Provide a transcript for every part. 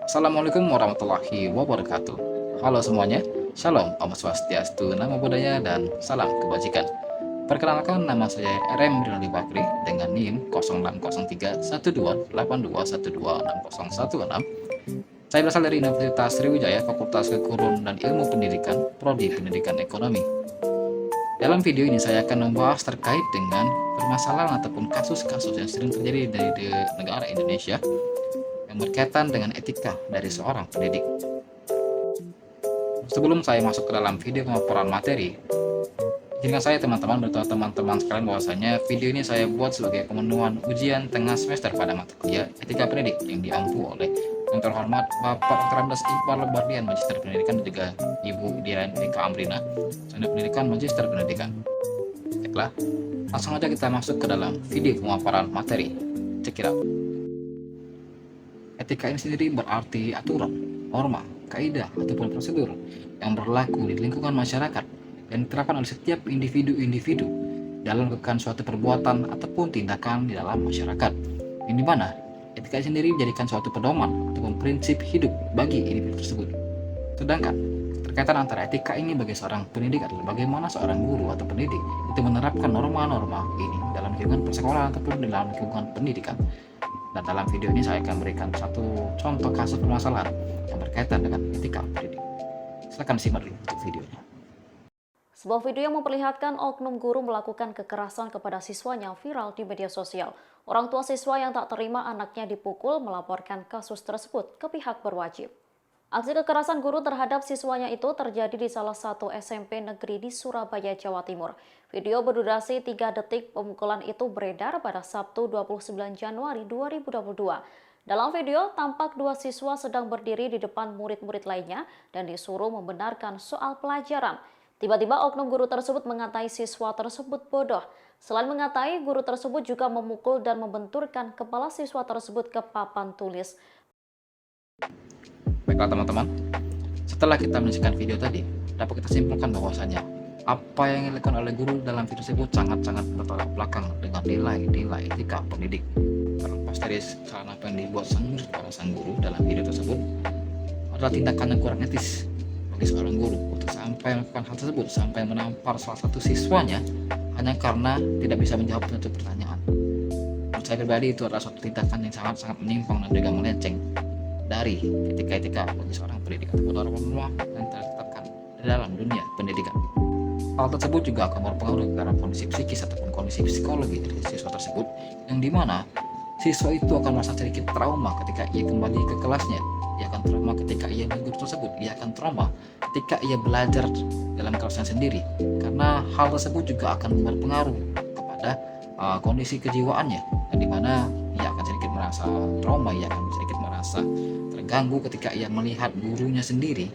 Assalamualaikum warahmatullahi wabarakatuh. Halo semuanya, Shalom, Om Swastiastu, Namo Buddhaya, dan salam kebajikan. Perkenalkan, nama saya RM Rinaldi Bakri dengan NIM 08131282126016. Saya berasal dari Universitas Sriwijaya, Fakultas Keguruan dan Ilmu Pendidikan, Prodi Pendidikan Ekonomi. Dalam video ini saya akan membahas terkait dengan permasalahan ataupun kasus-kasus yang sering terjadi di negara Indonesia yang berkaitan dengan etika dari seorang pendidik. Sebelum saya masuk ke dalam video pemaparan materi, izinkan saya teman-teman bertanya teman-teman sekalian bahwasanya video ini saya buat sebagai pemenuhan ujian tengah semester pada mata kuliah etika pendidik yang diampu oleh yang terhormat Bapak Dr. Andes Iqbal Bardian, Magister Pendidikan, dan juga Ibu Dian Eka Amrina, Sarjana Pendidikan, Magister Pendidikan. Baiklah, langsung aja kita masuk ke dalam video pemaparan materi. Check it out. Etika ini sendiri berarti aturan, norma, kaidah, ataupun prosedur yang berlaku di lingkungan masyarakat dan diterapkan oleh setiap individu-individu dalam melakukan suatu perbuatan ataupun tindakan di dalam masyarakat. Yang dimana etika sendiri menjadikan suatu pedoman ataupun prinsip hidup bagi individu tersebut. Sedangkan terkaitan antara etika ini bagi seorang pendidik adalah bagaimana seorang guru atau pendidik itu menerapkan norma-norma ini dalam lingkungan persekolahan ataupun dalam lingkungan pendidikan. Dan dalam video ini saya akan berikan satu contoh kasus permasalahan yang berkaitan dengan etika pendidik. Silakan simak dulu untuk videonya. Sebuah video yang memperlihatkan oknum guru melakukan kekerasan kepada siswanya viral di media sosial. Orang tua siswa yang tak terima anaknya dipukul melaporkan kasus tersebut ke pihak berwajib. Aksi kekerasan guru terhadap siswanya itu terjadi di salah satu SMP negeri di Surabaya, Jawa Timur. Video berdurasi 3 detik pemukulan itu beredar pada Sabtu 29 Januari 2022. Dalam video, tampak dua siswa sedang berdiri di depan murid-murid lainnya dan disuruh membenarkan soal pelajaran. Tiba-tiba oknum guru tersebut mengatai siswa tersebut bodoh. Selain mengatai, guru tersebut juga memukul dan membenturkan kepala siswa tersebut ke papan tulis. Baiklah teman-teman, setelah kita menyaksikan video tadi, dapat kita simpulkan bahwasanya apa yang dilakukan oleh guru dalam video tersebut sangat-sangat bertolak belakang dengan nilai-nilai etika pendidik. Terlepas dari kesalahan apa yang dibuat sang guru dalam video tersebut adalah tindakan yang kurang etis bagi seorang guru untuk sampai melakukan hal tersebut, sampai menampar salah satu siswanya hanya karena tidak bisa menjawab satu pertanyaan. Menurut saya pribadi itu adalah suatu tindakan yang sangat-sangat menyimpang dan juga melenceng dari etika-etika bagi seorang pendidik ataupun norma yang telah ditetapkan di dalam dunia pendidikan. Hal tersebut juga akan berpengaruh terhadap kondisi psikis ataupun kondisi psikologi dari siswa tersebut, yang dimana siswa itu akan merasa sedikit trauma ketika ia kembali ke kelasnya. Ia akan trauma ketika ia melihat guru tersebut. Ia akan trauma ketika ia belajar dalam kelasnya sendiri, karena hal tersebut juga akan berpengaruh kepada kondisi kejiwaannya, yang dimana ia akan sedikit merasa trauma, ia akan sedikit merasa terganggu ketika ia melihat gurunya sendiri.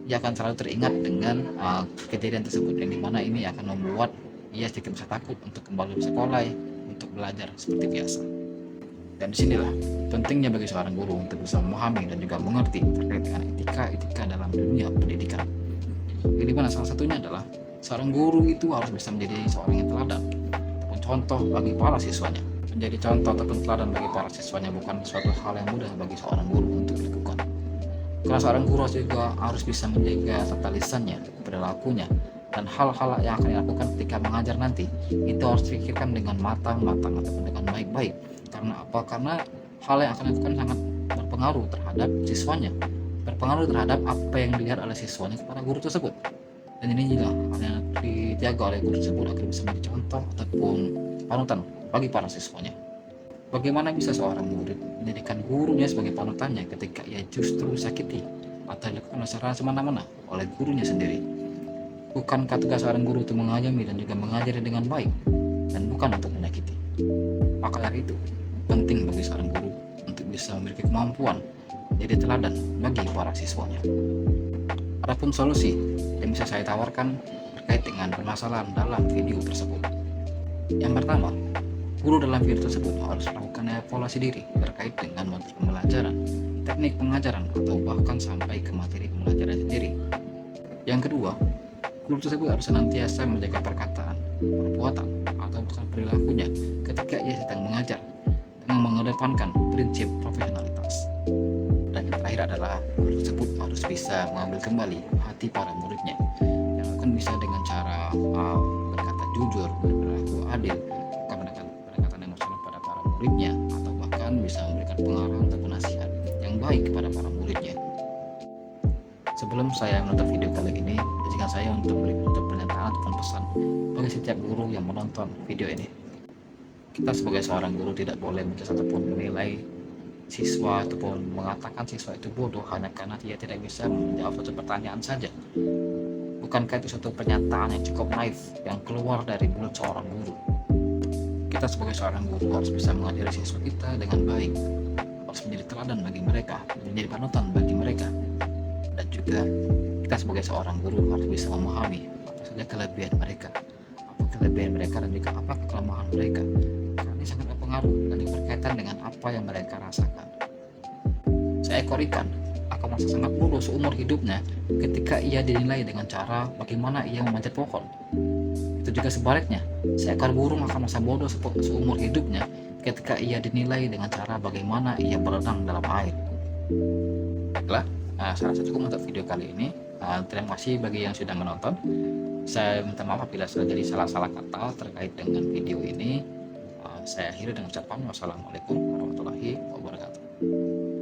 Ia akan selalu teringat dengan kejadian tersebut, yang dimana ini akan membuat ia sedikit merasa takut untuk kembali ke sekolah untuk belajar seperti biasa. Dan disinilah pentingnya bagi seorang guru untuk bisa memahami dan juga mengerti terkait dengan etika dalam dunia pendidikan. Yang dimana salah satunya adalah seorang guru itu harus bisa menjadi seorang yang teladan ataupun contoh bagi para siswanya. Menjadi contoh ataupun teladan bagi para siswanya bukan suatu hal yang mudah bagi seorang guru untuk dilakukan. Karena seorang guru juga harus bisa menjaga tata lisannya, perilakunya, dan hal-hal yang akan dilakukan ketika mengajar nanti itu harus dipikirkan dengan matang-matang ataupun dengan baik-baik. Karena apa? Karena hal yang akan dilakukan sangat berpengaruh terhadap siswanya, berpengaruh terhadap apa yang dilihat oleh siswanya kepada guru tersebut. Dan ini juga hal yang dijaga oleh guru tersebut agar bisa menjadi contoh ataupun panutan bagi para siswanya. Bagaimana bisa seorang murid menjadikan gurunya sebagai panutannya ketika ia justru disakiti atau dilakukan secara semena-mena oleh gurunya sendiri? Bukankah tugas seorang guru untuk mengajari dan juga mengajari dengan baik dan bukan untuk menyakiti? Maka dari itu penting bagi seorang guru untuk bisa memiliki kemampuan jadi teladan bagi para siswanya. Adapun solusi yang bisa saya tawarkan terkait dengan permasalahan dalam video tersebut. Yang pertama, guru dalam video tersebut harus melakukan evaluasi diri terkait dengan modul pembelajaran, teknik pengajaran, atau bahkan sampai ke materi pembelajaran sendiri. Yang kedua, guru tersebut harus senantiasa menjaga perkataan, perbuatan, atau bahkan perilakunya ketika ia sedang mengajar dengan mengedepankan prinsip profesionalitas. mereka adalah guru tersebut harus bisa mengambil kembali hati para muridnya, yang akan bisa dengan cara berkata jujur, berlaku adil, bukan pendekatan emosional pada para muridnya, atau bahkan bisa memberikan pengarahan ataupun nasihat yang baik kepada para muridnya. Sebelum saya menonton video kali ini, izinkan saya untuk memberi pernyataan ataupun pesan bagi setiap guru yang menonton video ini. Kita sebagai seorang guru tidak boleh menjudge ataupun menilai siswa ataupun mengatakan siswa itu bodoh hanya karena dia tidak bisa menjawab suatu pertanyaan saja. Bukankah itu suatu pernyataan yang cukup naif yang keluar dari mulut seorang guru? Kita sebagai seorang guru harus bisa mengajari siswa kita dengan baik, harus menjadi teladan bagi mereka, menjadi panutan bagi mereka. Dan juga kita sebagai seorang guru harus bisa memahami apa saja kelebihan mereka, dan juga apa kelemahan mereka, karena ini sangat berpengaruh dan berkaitan dengan apa yang mereka rasakan. Seekor ikan akan merasa sangat bodoh seumur hidupnya ketika ia dinilai dengan cara bagaimana ia memanjat pohon. Itu juga sebaliknya, seekor burung akan merasa bodoh seumur hidupnya ketika ia dinilai dengan cara bagaimana ia berenang dalam air. Baiklah, saya rasa cukup untuk video kali ini. Terima kasih bagi yang sudah menonton. Saya minta maaf apabila sudah jadi salah-salah kata terkait dengan video ini. Saya akhiri dengan ucapan wassalamualaikum warahmatullahi wabarakatuh.